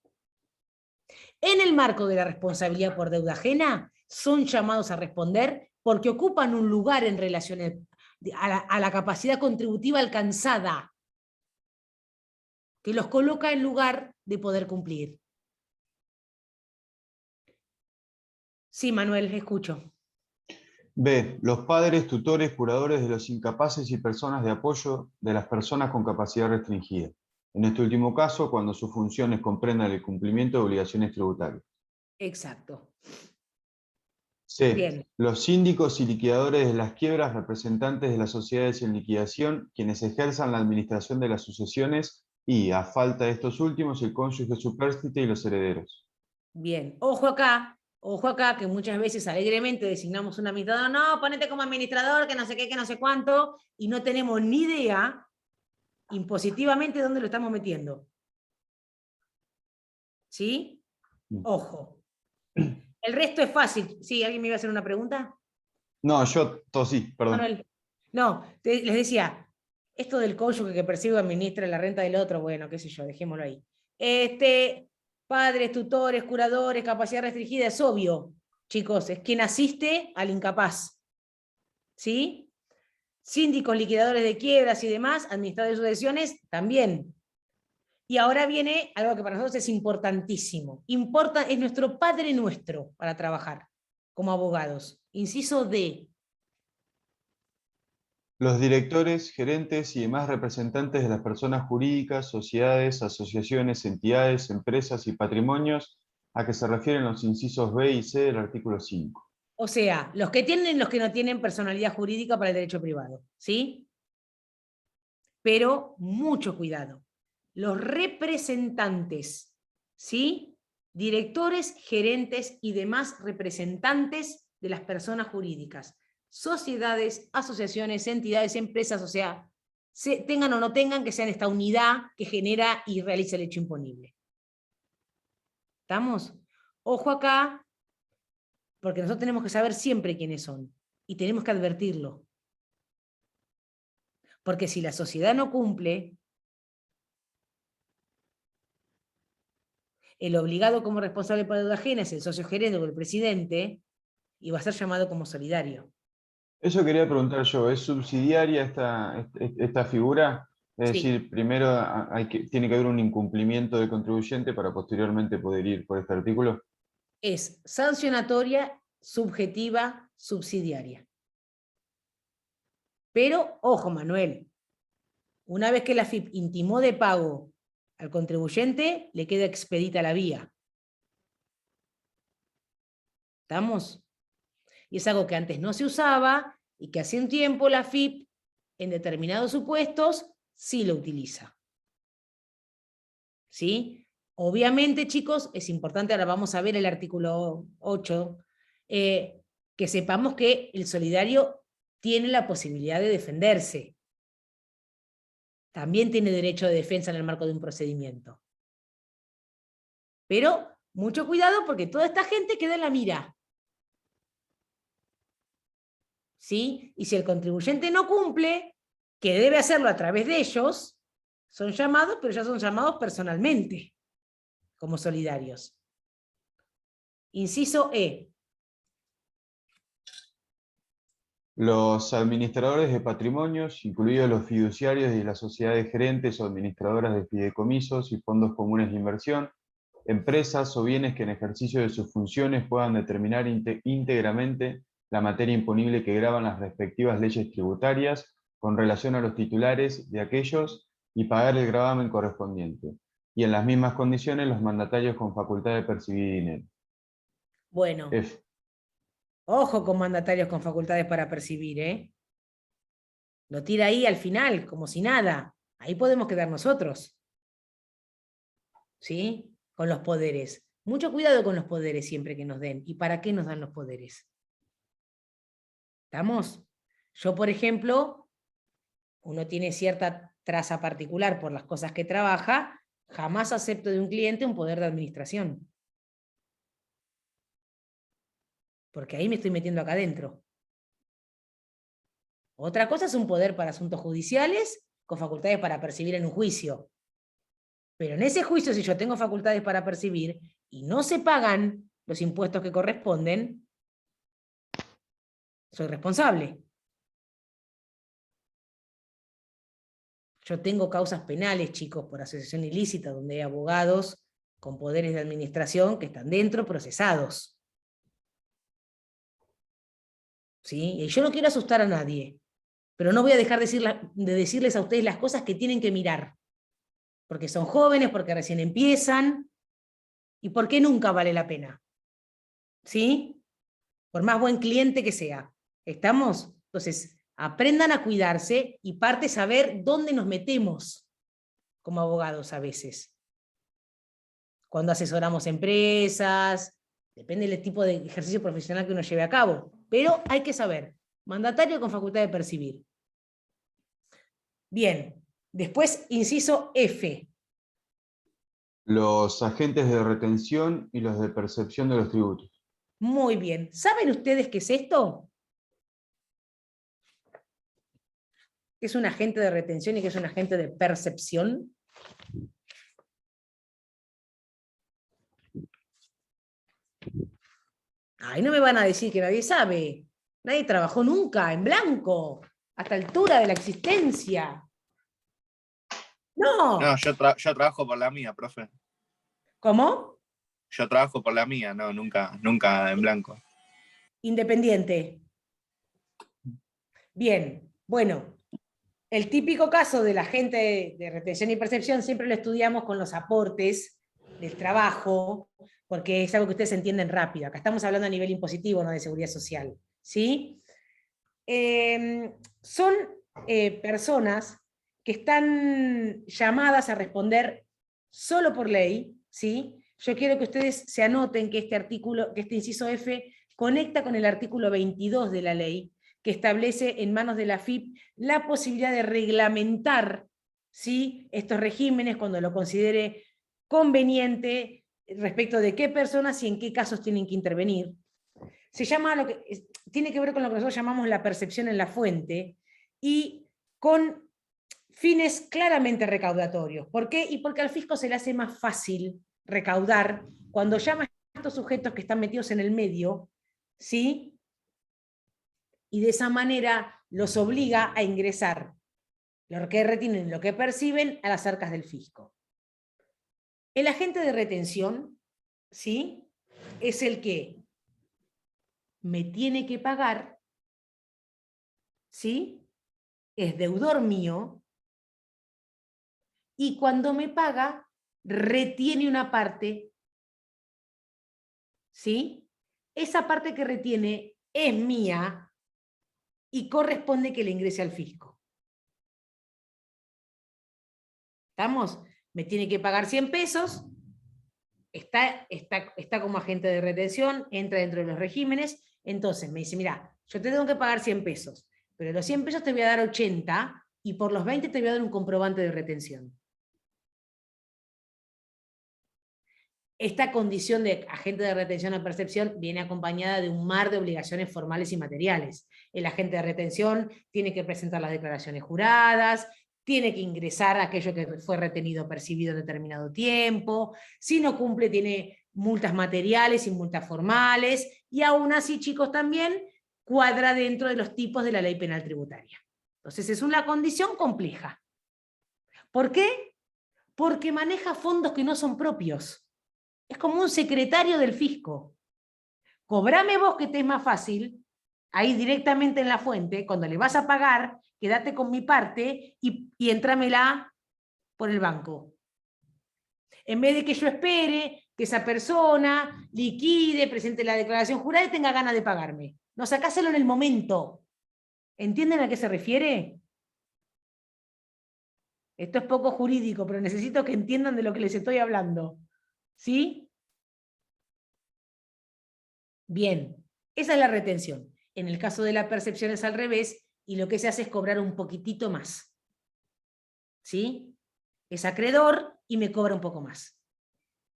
En el marco de la responsabilidad por deuda ajena, son llamados a responder porque ocupan un lugar en relación a la capacidad contributiva alcanzada, que los coloca en lugar de poder cumplir. Sí, Manuel, escucho. B. Los padres, tutores, curadores de los incapaces y personas de apoyo de las personas con capacidad restringida. En este último caso, cuando sus funciones comprendan el cumplimiento de obligaciones tributarias. Exacto. C. Bien. Los síndicos y liquidadores de las quiebras, representantes de las sociedades en liquidación, quienes ejerzan la administración de las sucesiones y, a falta de estos últimos, el cónyuge supérstite y los herederos. Bien. Ojo acá, que muchas veces alegremente designamos un administrador, no, ponete como administrador, que no sé qué, que no sé cuánto, y no tenemos ni idea impositivamente dónde lo estamos metiendo. ¿Sí? Ojo. El resto es fácil. ¿Sí? ¿Alguien me iba a hacer una pregunta? No, yo tosí, perdón. Manuel. No, les decía, esto del cónyuge que percibe o administra la renta del otro, bueno, qué sé yo, dejémoslo ahí. Padres, tutores, curadores, capacidad restringida, es obvio, chicos, es quien asiste al incapaz. ¿Sí? Síndicos, liquidadores de quiebras y demás, administradores de sucesiones, también. Y ahora viene algo que para nosotros es importantísimo. Es nuestro padre nuestro para trabajar como abogados. Inciso D. Los directores, gerentes y demás representantes de las personas jurídicas, sociedades, asociaciones, entidades, empresas y patrimonios a que se refieren los incisos B y C del artículo 5. O sea, los que tienen y los que no tienen personalidad jurídica para el derecho privado. ¿Sí? Pero mucho cuidado. Los representantes, ¿sí? Directores, gerentes y demás representantes de las personas jurídicas, sociedades, asociaciones, entidades, empresas, o sea, tengan o no tengan, que sean esta unidad que genera y realiza el hecho imponible. ¿Estamos? Ojo acá, porque nosotros tenemos que saber siempre quiénes son, y tenemos que advertirlo. Porque si la sociedad no cumple, el obligado como responsable por deuda ajena es el socio gerente o el presidente, y va a ser llamado como solidario. Eso quería preguntar yo, ¿es subsidiaria esta figura? Es Sí. decir, primero tiene que haber un incumplimiento del contribuyente para posteriormente poder ir por este artículo. Es sancionatoria, subjetiva, subsidiaria. Pero, ojo Manuel, una vez que la AFIP intimó de pago al contribuyente, le queda expedita la vía. ¿Estamos? Y es algo que antes no se usaba y que hace un tiempo la AFIP, en determinados supuestos, sí lo utiliza. ¿Sí? Obviamente, chicos, es importante, ahora vamos a ver el artículo 8, que sepamos que el solidario tiene la posibilidad de defenderse. También tiene derecho de defensa en el marco de un procedimiento. Pero mucho cuidado porque toda esta gente queda en la mira. ¿Sí? Y si el contribuyente no cumple, que debe hacerlo a través de ellos, son llamados, pero ya son llamados personalmente, como solidarios. Inciso E. Los administradores de patrimonios, incluidos los fiduciarios y las sociedades gerentes o administradoras de fideicomisos y fondos comunes de inversión, empresas o bienes que en ejercicio de sus funciones puedan determinar íntegramente la materia imponible que gravan las respectivas leyes tributarias con relación a los titulares de aquellos y pagar el gravamen correspondiente. Y en las mismas condiciones los mandatarios con facultad de percibir dinero. Bueno. F. Ojo con mandatarios con facultades para percibir, ¿eh? Lo tira ahí al final, como si nada. Ahí podemos quedar nosotros. ¿Sí? Con los poderes. Mucho cuidado con los poderes siempre que nos den. ¿Y para qué nos dan los poderes? ¿Estamos? Yo, por ejemplo, uno tiene cierta traza particular por las cosas que trabaja, jamás acepto de un cliente un poder de administración. Porque ahí me estoy metiendo acá adentro. Otra cosa es un poder para asuntos judiciales con facultades para percibir en un juicio. Pero en ese juicio, si yo tengo facultades para percibir y no se pagan los impuestos que corresponden, soy responsable. Yo tengo causas penales, chicos, por asociación ilícita, donde hay abogados con poderes de administración que están dentro procesados. ¿Sí? Y yo no quiero asustar a nadie, pero no voy a dejar de decirles a ustedes las cosas que tienen que mirar. Porque son jóvenes, porque recién empiezan, y porque nunca vale la pena. ¿Sí? Por más buen cliente que sea. ¿Estamos? Entonces, aprendan a cuidarse y parte saber dónde nos metemos como abogados a veces. Cuando asesoramos empresas, depende del tipo de ejercicio profesional que uno lleve a cabo, pero hay que saber, mandatario con facultad de percibir. Bien, después inciso F. Los agentes de retención y los de percepción de los tributos. Muy bien, ¿saben ustedes qué es esto? ¿Qué es un agente de retención y qué es un agente de percepción? Ay, no me van a decir que nadie sabe. Nadie trabajó nunca en blanco, a esta altura de la existencia. No. No, yo trabajo por la mía, profe. ¿Cómo? Yo trabajo por la mía, no, nunca en blanco. Independiente. Bien, bueno, el típico caso del agente de retención y percepción siempre lo estudiamos con los aportes del trabajo, porque es algo que ustedes entienden rápido. Acá estamos hablando a nivel impositivo, no de seguridad social. ¿Sí? Son personas que están llamadas a responder solo por ley, ¿sí? Yo quiero que ustedes se anoten que este inciso F conecta con el artículo 22 de la ley, que establece en manos de la AFIP la posibilidad de reglamentar, ¿sí?, estos regímenes cuando lo considere conveniente respecto de qué personas y en qué casos tienen que intervenir. Se llama tiene que ver con lo que nosotros llamamos la percepción en la fuente, y con fines claramente recaudatorios. ¿Por qué? Y porque al fisco se le hace más fácil recaudar cuando llama a estos sujetos que están metidos en el medio, ¿sí? Y de esa manera los obliga a ingresar lo que retienen, lo que perciben, a las arcas del fisco. El agente de retención, ¿sí?, es el que me tiene que pagar, ¿sí?, es deudor mío, y cuando me paga, retiene una parte, ¿sí? Esa parte que retiene es mía y corresponde que le ingrese al fisco. ¿Estamos? Me tiene que pagar 100 pesos, está como agente de retención, entra dentro de los regímenes, entonces me dice, mira, yo te tengo que pagar 100 pesos, pero de los 100 pesos te voy a dar 80 y por los 20 te voy a dar un comprobante de retención. Esta condición de agente de retención o percepción viene acompañada de un mar de obligaciones formales y materiales. El agente de retención tiene que presentar las declaraciones juradas, tiene que ingresar aquello que fue retenido o percibido en determinado tiempo, si no cumple tiene multas materiales y multas formales, y aún así, chicos, también cuadra dentro de los tipos de la ley penal tributaria. Entonces es una condición compleja. ¿Por qué? Porque maneja fondos que no son propios. Es como un secretario del fisco. Cobrame vos que te es más fácil, ahí directamente en la fuente, cuando le vas a pagar, quédate con mi parte y entrámela por el banco. En vez de que yo espere que esa persona liquide, presente la declaración jurada y tenga ganas de pagarme. No, sacáselo en el momento. ¿Entienden a qué se refiere? Esto es poco jurídico, pero necesito que entiendan de lo que les estoy hablando. ¿Sí? Bien, esa es la retención. En el caso de la percepción es al revés, y lo que se hace es cobrar un poquitito más. ¿Sí? Es acreedor y me cobra un poco más.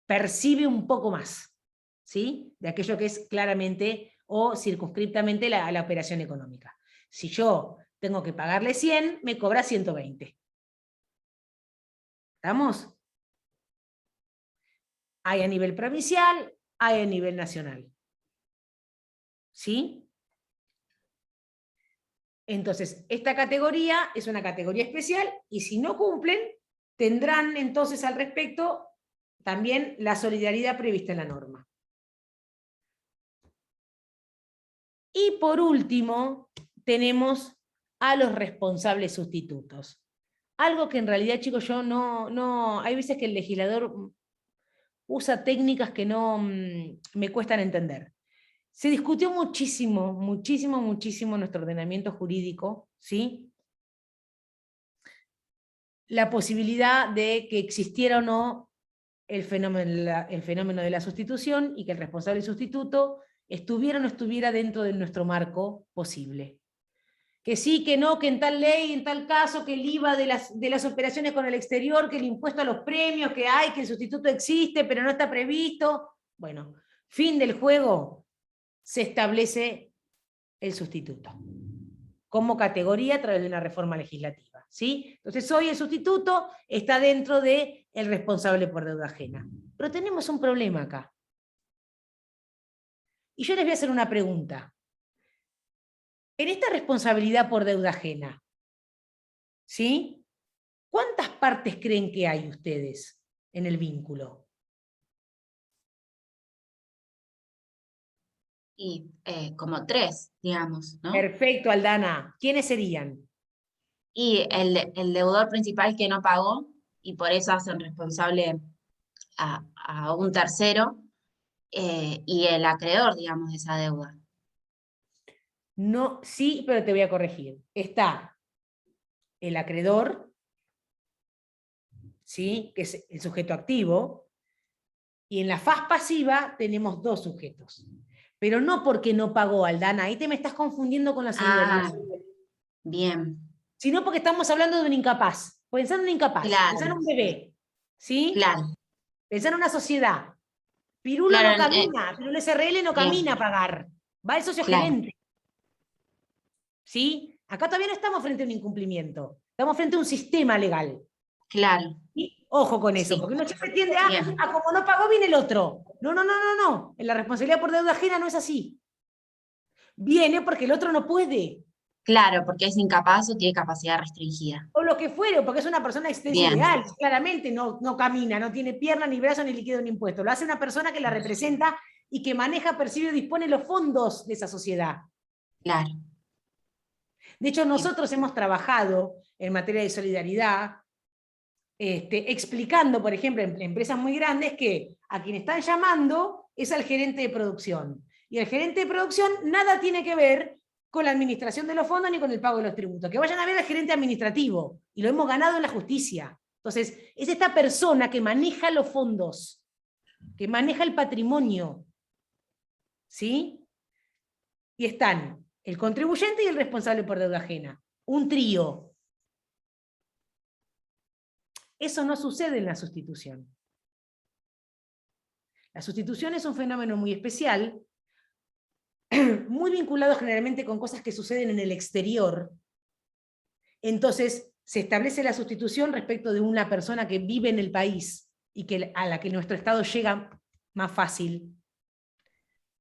Percibe un poco más, ¿sí?, de aquello que es claramente o circunscriptamente la operación económica. Si yo tengo que pagarle 100, me cobra 120. ¿Estamos? Hay a nivel provincial, hay a nivel nacional. ¿Sí? Entonces, esta categoría es una categoría especial, y si no cumplen, tendrán entonces al respecto también la solidaridad prevista en la norma. Y por último, tenemos a los responsables sustitutos. Algo que en realidad, chicos, hay veces que el legislador usa técnicas que no me cuestan entender. Se discutió muchísimo nuestro ordenamiento jurídico, ¿sí?, la posibilidad de que existiera o no el fenómeno de la sustitución, y que el responsable sustituto estuviera o no estuviera dentro de nuestro marco posible. Que sí, que no, que en tal ley, en tal caso, que el IVA de las operaciones con el exterior, que el impuesto a los premios, que hay, que el sustituto existe, pero no está previsto. Bueno, fin del juego, se establece el sustituto como categoría a través de una reforma legislativa, ¿sí? Entonces hoy el sustituto está dentro del responsable por deuda ajena. Pero tenemos un problema acá. Y yo les voy a hacer una pregunta. En esta responsabilidad por deuda ajena, ¿sí?, ¿cuántas partes creen que hay ustedes en el vínculo? Y como 3, digamos, ¿no? Perfecto, Aldana. ¿Quiénes serían? Y el deudor principal que no pagó, y por eso hacen responsable a un tercero, y el acreedor, digamos, de esa deuda. No, sí, pero te voy a corregir. Está el acreedor, ¿sí? Que es el sujeto activo, y en la faz pasiva tenemos dos sujetos. Pero no porque no pagó, Aldana, ahí te me estás confundiendo con la solidaridad. Bien. Sino porque estamos hablando de un incapaz. Pensá en un incapaz, Claro. pensá en un bebé, ¿sí? Claro. Pensá en una sociedad. Pirulo Claro, no camina, Pirulo SRL no bien. camina a pagar. Va el socio Claro. gerente. ¿Sí? Acá todavía no estamos frente a un incumplimiento. Estamos frente a un sistema legal. Claro. ¿Sí? Ojo con eso, Sí. porque uno siempre tiende Bien. a como no pagó, viene el otro. No, no, no, no, no. En la responsabilidad por deuda ajena no es así. Viene porque el otro no puede. Claro, porque es incapaz o tiene capacidad restringida. O lo que fuere, porque es una persona existencia Bien. ideal, claramente no camina, no tiene pierna, ni brazo, ni líquido, ni impuesto. Lo hace una persona que la representa y que maneja, percibe y dispone los fondos de esa sociedad. Claro. De hecho, nosotros hemos trabajado en materia de solidaridad, explicando, por ejemplo, en empresas muy grandes, que a quien están llamando es al gerente de producción. Y el gerente de producción nada tiene que ver con la administración de los fondos ni con el pago de los tributos. Que vayan a ver al gerente administrativo, y lo hemos ganado en la justicia. Entonces, es esta persona que maneja los fondos, que maneja el patrimonio, ¿sí? Y están el contribuyente y el responsable por deuda ajena. Un trío. Eso no sucede en la sustitución. La sustitución es un fenómeno muy especial, muy vinculado generalmente con cosas que suceden en el exterior. Entonces, se establece la sustitución respecto de una persona que vive en el país y a la que nuestro Estado llega más fácil.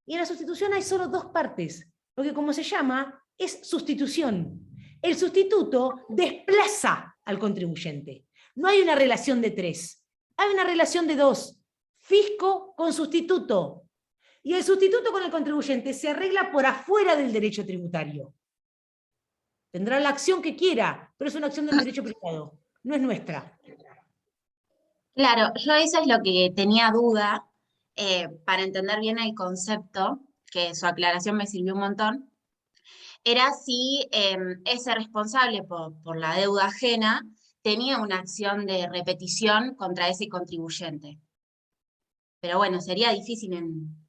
Y en la sustitución hay solo dos partes, porque como se llama, es sustitución. El sustituto desplaza al contribuyente. No hay una relación de tres, hay una relación de dos. Fisco con sustituto. Y el sustituto con el contribuyente se arregla por afuera del derecho tributario. Tendrá la acción que quiera, pero es una acción del derecho privado, no es nuestra. Claro, yo eso es lo que tenía duda para entender bien el concepto, que su aclaración me sirvió un montón, era si ese responsable por la deuda ajena tenía una acción de repetición contra ese contribuyente. Pero bueno, sería difícil en...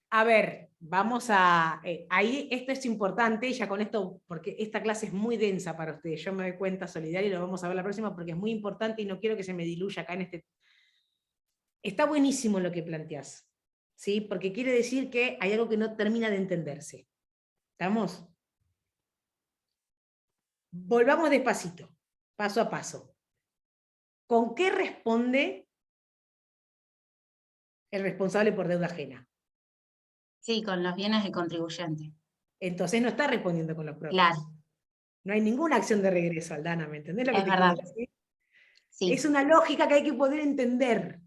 A ver, vamos a... ahí esto es importante, ya con esto, porque esta clase es muy densa para ustedes, yo me doy cuenta, Solidaria, y lo vamos a ver la próxima porque es muy importante y no quiero que se me diluya acá en este... Está buenísimo lo que planteás, ¿sí? Porque quiere decir que hay algo que no termina de entenderse. ¿Estamos? Volvamos despacito, paso a paso. ¿Con qué responde el responsable por deuda ajena? Sí, con los bienes del contribuyente. Entonces no está respondiendo con los propios. Claro. No hay ninguna acción de regreso, Aldana, ¿me entendés lo que Es te verdad. quiero decir? Sí. Es una lógica que hay que poder entender.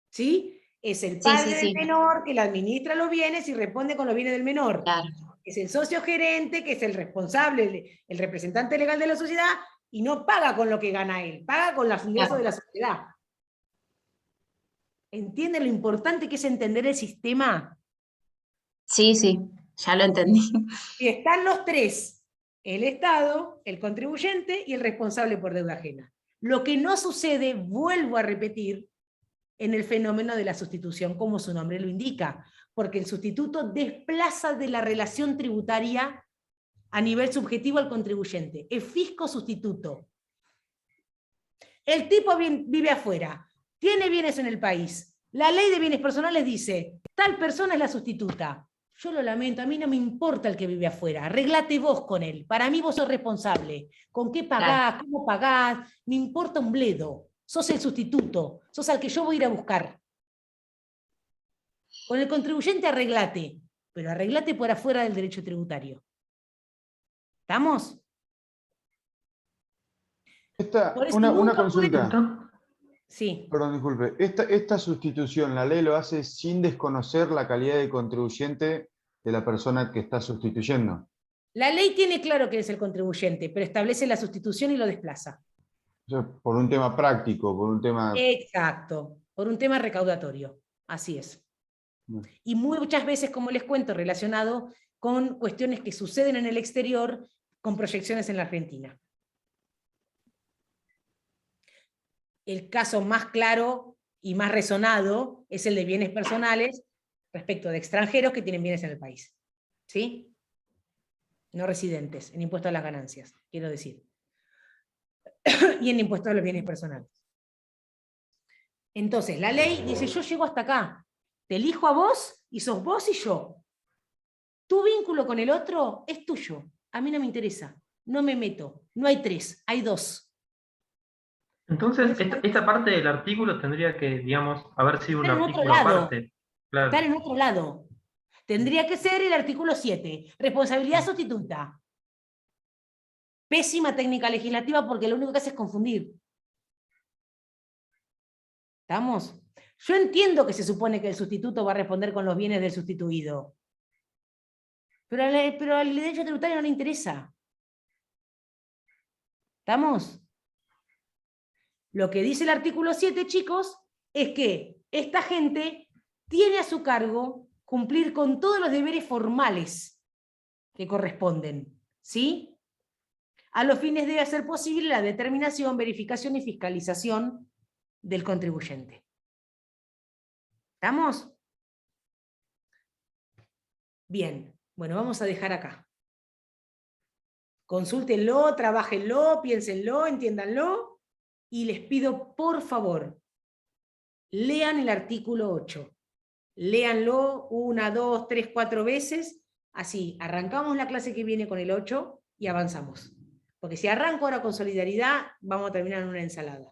¿Sí? Es el Sí, padre sí, del sí. menor que le administra los bienes y responde con los bienes del menor. Claro. Es el socio gerente, que es el responsable, el representante legal de la sociedad, y no paga con lo que gana él, paga con los ingresos de la sociedad. ¿Entienden lo importante que es entender el sistema? Sí, sí, ya lo entendí. Y están los tres, el Estado, el contribuyente y el responsable por deuda ajena. Lo que no sucede, vuelvo a repetir, en el fenómeno de la sustitución, como su nombre lo indica, porque el sustituto desplaza de la relación tributaria a nivel subjetivo al contribuyente. Es fisco sustituto. El tipo vive afuera, tiene bienes en el país. La ley de bienes personales dice, tal persona es la sustituta. Yo lo lamento, a mí no me importa el que vive afuera, arreglate vos con él, para mí vos sos responsable. ¿Con qué pagás? Claro. ¿Cómo pagás? Me importa un bledo. Sos el sustituto, sos al que yo voy a ir a buscar. Con el contribuyente arreglate, pero arreglate por afuera del derecho tributario. ¿Estamos? Una consulta. Sí. Perdón, disculpe. Esta sustitución, ¿la ley lo hace sin desconocer la calidad de contribuyente de la persona que está sustituyendo? La ley tiene claro que es el contribuyente, pero establece la sustitución y lo desplaza. O sea, por un tema práctico, por un tema... Exacto, por un tema recaudatorio. Así es. Y muchas veces, como les cuento, relacionado con cuestiones que suceden en el exterior con proyecciones en la Argentina. el caso más claro y más resonado es el de bienes personales respecto de extranjeros que tienen bienes en el país. ¿Sí? No residentes, en impuesto a las ganancias, quiero decir. Y en impuesto a los bienes personales. Entonces, la ley dice, yo llego hasta acá, te elijo a vos y sos vos y yo. Tu vínculo con el otro es tuyo, a mí no me interesa, no me meto, no hay 3, hay 2. Entonces, esta parte del artículo tendría que, digamos, haber sido un Estar en otro artículo lado. aparte. Claro. Estar en otro lado. Tendría que ser el artículo 7, responsabilidad sustituta. Pésima técnica legislativa porque lo único que hace es confundir. ¿Estamos? Yo entiendo que se supone que el sustituto va a responder con los bienes del sustituido. Pero al derecho tributario no le interesa. ¿Estamos? Lo que dice el artículo 7, chicos, es que esta gente tiene a su cargo cumplir con todos los deberes formales que corresponden, ¿sí? A los fines de hacer posible la determinación, verificación y fiscalización del contribuyente. ¿Estamos? Bien, bueno, vamos a dejar acá. Consúltenlo, trabájenlo, piénsenlo, entiéndanlo, y les pido, por favor, lean el artículo 8. Léanlo 1, 2, 3, 4 veces, así, arrancamos la clase que viene con el 8 y avanzamos. Porque si arranco ahora con solidaridad, vamos a terminar en una ensalada.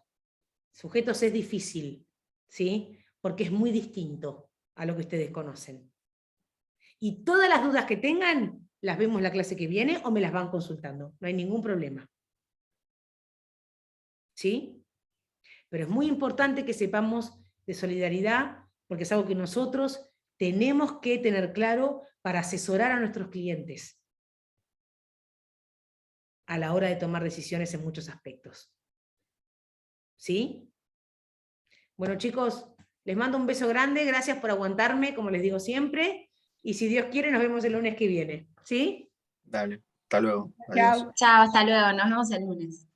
Sujetos es difícil, ¿sí? Porque es muy distinto a lo que ustedes conocen. Y todas las dudas que tengan, las vemos la clase que viene o me las van consultando. No hay ningún problema. ¿Sí? Pero es muy importante que sepamos de solidaridad, porque es algo que nosotros tenemos que tener claro para asesorar a nuestros clientes a la hora de tomar decisiones en muchos aspectos. ¿Sí? Bueno, chicos, les mando un beso grande, gracias por aguantarme, como les digo siempre, y si Dios quiere nos vemos el lunes que viene. ¿Sí? Dale, hasta luego. Chao. Adiós. Chao, hasta luego, nos vemos el lunes.